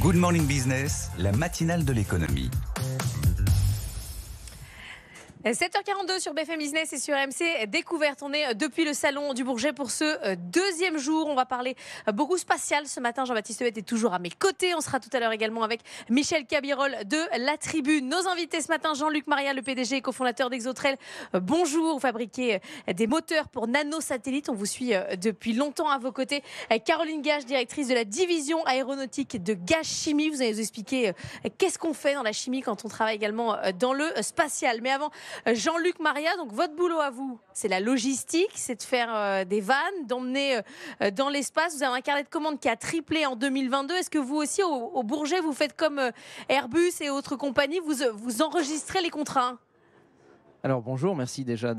Good Morning Business, la matinale de l'économie. 7h42 sur BFM Business et sur RMC Découverte. On est depuis le salon du Bourget pour ce deuxième jour. On va parler beaucoup spatial ce matin. Jean-Baptiste Huette est toujours à mes côtés. On sera tout à l'heure également avec Michel Cabirol de La Tribune. Nos invités ce matin, Jean-Luc Maria, le PDG et cofondateur d'Exotrail. Bonjour, vous fabriquez des moteurs pour nanosatellites. On vous suit depuis longtemps à vos côtés. Caroline Gage, directrice de la division aéronautique de Gage Chimie. Vous allez nous expliquer qu'est-ce qu'on fait dans la chimie quand on travaille également dans le spatial. Mais avant, Jean-Luc Maria, donc votre boulot à vous, c'est la logistique, c'est de faire des vannes, d'emmener dans l'espace. Vous avez un carnet de commandes qui a triplé en 2022. Est-ce que vous aussi, au Bourget, vous faites comme Airbus et autres compagnies, vous enregistrez les contrats? Alors bonjour, merci déjà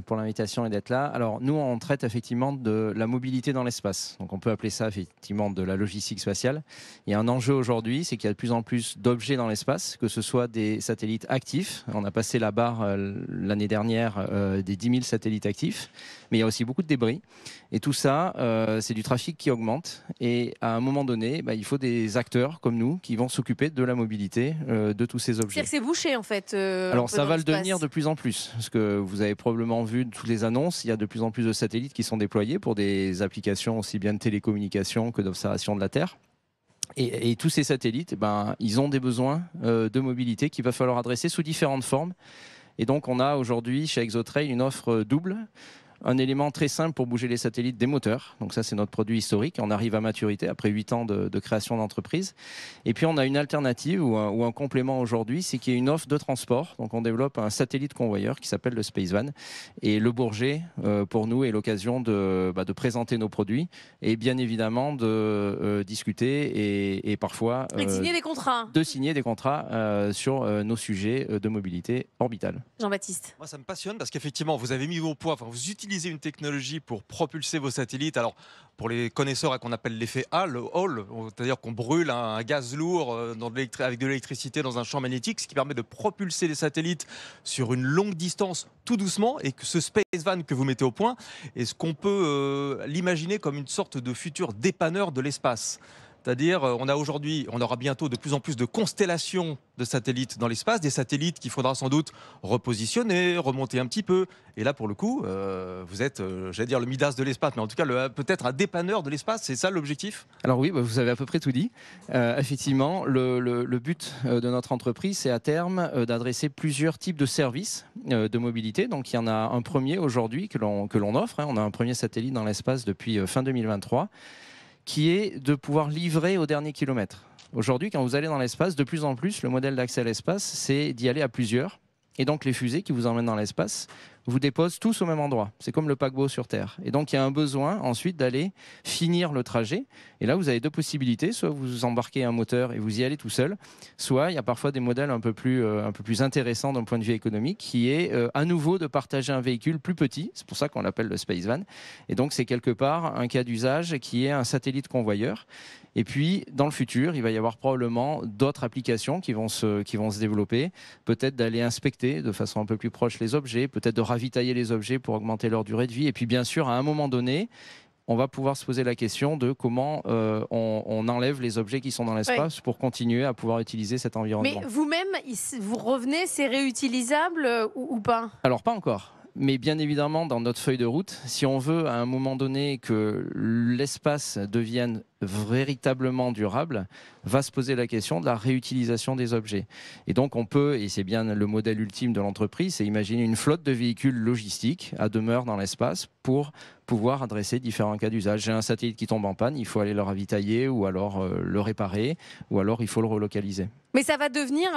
pour l'invitation et d'être là. Alors nous on traite effectivement de la mobilité dans l'espace. Donc on peut appeler ça effectivement de la logistique spatiale. Il y a un enjeu aujourd'hui, c'est qu'il y a de plus en plus d'objets dans l'espace, que ce soit des satellites actifs. On a passé la barre l'année dernière des 10 000 satellites actifs, mais il y a aussi beaucoup de débris. Et tout ça, c'est du trafic qui augmente. Et à un moment donné, il faut des acteurs comme nous qui vont s'occuper de la mobilité de tous ces objets. C'est-à-dire que c'est bouché en fait. Alors ça va le devenir de plus en plus. Parce que vous avez probablement vu toutes les annonces, il y a de plus en plus de satellites qui sont déployés pour des applications aussi bien de télécommunication que d'observation de la Terre. Et tous ces satellites, ils ont des besoins de mobilité qu'il va falloir adresser sous différentes formes. Et donc on a aujourd'hui chez Exotrail une offre double. Un élément très simple pour bouger les satellites, des moteurs. Donc ça, c'est notre produit historique. On arrive à maturité après 8 ans de création d'entreprise. Et puis, on a une alternative ou un complément aujourd'hui, c'est qu'il y a une offre de transport. Donc, on développe un satellite convoyeur qui s'appelle le Spacevan. Et le Bourget, pour nous, est l'occasion de présenter nos produits et bien évidemment de discuter et parfois de signer des contrats. De signer des contrats sur nos sujets de mobilité orbitale. Jean-Baptiste. Moi, ça me passionne parce qu'effectivement, vous avez mis au point, vous utilisez une technologie pour propulser vos satellites. Alors, pour les connaisseurs, qu'on appelle l'effet Hall, c'est-à-dire qu'on brûle un gaz lourd avec de l'électricité dans un champ magnétique, ce qui permet de propulser les satellites sur une longue distance tout doucement, et que ce Spacevan que vous mettez au point, est-ce qu'on peut l'imaginer comme une sorte de futur dépanneur de l'espace? C'est-à-dire, on aura bientôt de plus en plus de constellations de satellites dans l'espace, des satellites qu'il faudra sans doute repositionner, remonter un petit peu. Et là, pour le coup, vous êtes, j'allais dire le Midas de l'espace, mais en tout cas, peut-être un dépanneur de l'espace. C'est ça l'objectif? Alors oui, vous avez à peu près tout dit. Effectivement, le but de notre entreprise, c'est à terme d'adresser plusieurs types de services de mobilité. Donc, il y en a un premier aujourd'hui que l'on offre. On a un premier satellite dans l'espace depuis fin 2023. Qui est de pouvoir livrer au dernier kilomètre. Aujourd'hui, quand vous allez dans l'espace, de plus en plus, le modèle d'accès à l'espace, c'est d'y aller à plusieurs. Et donc, les fusées qui vous emmènent dans l'espace vous déposent tous au même endroit. C'est comme le paquebot sur Terre. Et donc, il y a un besoin ensuite d'aller finir le trajet. Et là, vous avez deux possibilités. Soit vous embarquez un moteur et vous y allez tout seul. Soit, il y a parfois des modèles un peu plus intéressants d'un point de vue économique, qui est à nouveau de partager un véhicule plus petit. C'est pour ça qu'on l'appelle le Spacevan. Et donc, c'est quelque part un cas d'usage qui est un satellite convoyeur. Et puis, dans le futur, il va y avoir probablement d'autres applications qui vont se développer. Peut-être d'aller inspecter de façon un peu plus proche les objets, peut-être de ravitailler les objets pour augmenter leur durée de vie. Et puis, bien sûr, à un moment donné, on va pouvoir se poser la question de comment on enlève les objets qui sont dans l'espace pour continuer à pouvoir utiliser cet environnement. Mais vous-même, vous revenez, c'est réutilisable ou pas? Alors, pas encore. Mais bien évidemment, dans notre feuille de route, si on veut à un moment donné que l'espace devienne véritablement durable, va se poser la question de la réutilisation des objets. Et donc on peut, et c'est bien le modèle ultime de l'entreprise, c'est imaginer une flotte de véhicules logistiques à demeure dans l'espace pour pouvoir adresser différents cas d'usage. J'ai un satellite qui tombe en panne, il faut aller le ravitailler ou alors le réparer ou alors il faut le relocaliser. Mais ça va devenir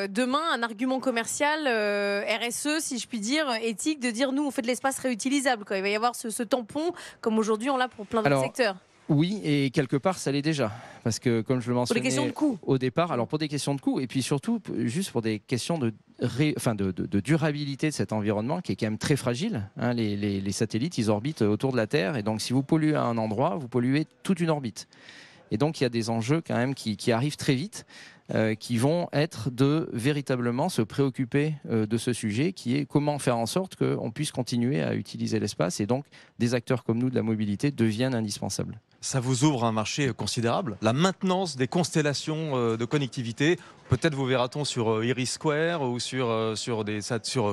demain un argument commercial RSE, si je puis dire, éthique, de dire nous on fait de l'espace réutilisable. Il va y avoir ce tampon comme aujourd'hui on l'a pour plein d'autres secteurs. Oui, et quelque part, ça l'est déjà. Parce que, comme je le mentionnais pour des questions de coût. Au départ, alors pour des questions de coût, et puis surtout, juste pour des questions de durabilité de cet environnement qui est quand même très fragile. Les satellites, ils orbitent autour de la Terre, et donc si vous polluez à un endroit, vous polluez toute une orbite. Et donc, il y a des enjeux quand même qui arrivent très vite, qui vont être de véritablement se préoccuper de ce sujet, qui est comment faire en sorte qu'on puisse continuer à utiliser l'espace, et donc des acteurs comme nous de la mobilité deviennent indispensables. ça vous ouvre un marché considérable. La maintenance des constellations de connectivité, peut-être vous verra-t-on sur Iris Square ou sur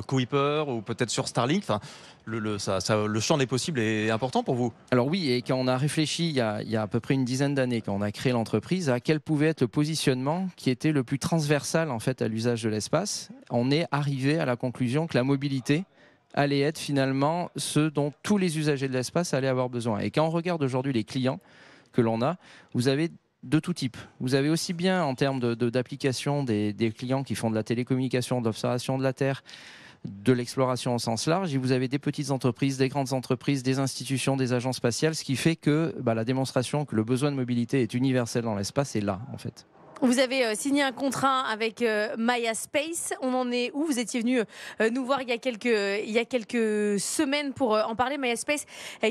Kuiper ou peut-être sur Starlink. Enfin, le champ des possibles est important pour vous. Alors oui, et quand on a réfléchi il y a à peu près une dizaine d'années, quand on a créé l'entreprise, à quel pouvait être le positionnement qui était le plus transversal en fait à l'usage de l'espace, on est arrivé à la conclusion que la mobilité allait être finalement ce dont tous les usagers de l'espace allaient avoir besoin. Et quand on regarde aujourd'hui les clients que l'on a, vous avez de tout type. Vous avez aussi bien en termes d'application des clients qui font de la télécommunication, de l'observation de la Terre, de l'exploration au sens large, et vous avez des petites entreprises, des grandes entreprises, des institutions, des agences spatiales, ce qui fait que la démonstration que le besoin de mobilité est universel dans l'espace est là en fait. Vous avez signé un contrat avec Maya Space. On en est où? Vous étiez venu nous voir il y a quelques semaines pour en parler. Maya Space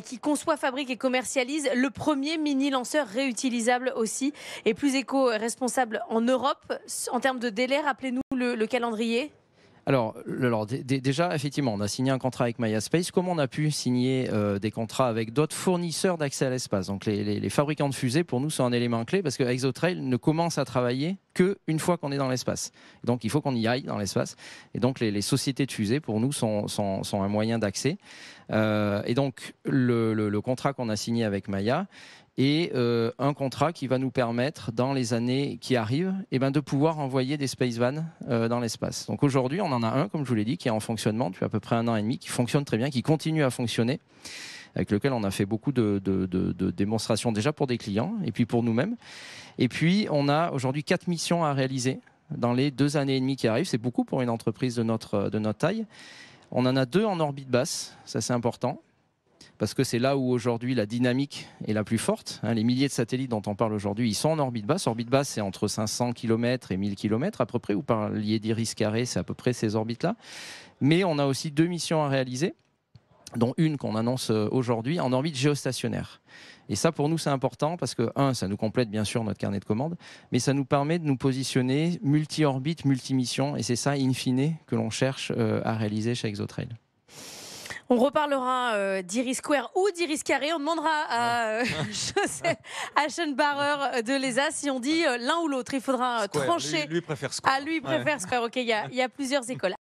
qui conçoit, fabrique et commercialise le premier mini lanceur réutilisable aussi et plus éco-responsable en Europe. En termes de délai, rappelez-nous le calendrier. Alors déjà, effectivement, on a signé un contrat avec Maya Space, comme on a pu signer des contrats avec d'autres fournisseurs d'accès à l'espace. Donc les fabricants de fusées, pour nous, sont un élément clé parce que ExoTrail ne commence à travailler qu'une fois qu'on est dans l'espace. Donc il faut qu'on y aille dans l'espace. Et donc les sociétés de fusées, pour nous, sont un moyen d'accès. Et donc le contrat qu'on a signé avec Maya et un contrat qui va nous permettre, dans les années qui arrivent, de pouvoir envoyer des Space Vans dans l'espace. Donc aujourd'hui, on en a un, comme je vous l'ai dit, qui est en fonctionnement depuis à peu près 1 an et demi, qui fonctionne très bien, qui continue à fonctionner, avec lequel on a fait beaucoup de démonstrations déjà pour des clients et puis pour nous-mêmes. Et puis, on a aujourd'hui 4 missions à réaliser dans les 2 années et demie qui arrivent. C'est beaucoup pour une entreprise de notre taille. On en a 2 en orbite basse, ça c'est important, parce que c'est là où aujourd'hui la dynamique est la plus forte. Les milliers de satellites dont on parle aujourd'hui, ils sont en orbite basse. Orbite basse, c'est entre 500 km et 1000 km à peu près. Vous parliez d'Iris Carré, c'est à peu près ces orbites-là. Mais on a aussi 2 missions à réaliser, dont une qu'on annonce aujourd'hui en orbite géostationnaire. Et ça, pour nous, c'est important parce que, ça nous complète bien sûr notre carnet de commandes, mais ça nous permet de nous positionner multi-orbite, multi-mission. Et c'est ça, in fine, que l'on cherche à réaliser chez ExoTrail. On reparlera d'Iris Square ou d'Iris Carré. On demandera à Joseph Aschenbacher de l'ESA si on dit l'un ou l'autre. Il faudra Square. trancher. Lui préfère Square. Ah, lui, il préfère Square. OK, il y a plusieurs écoles.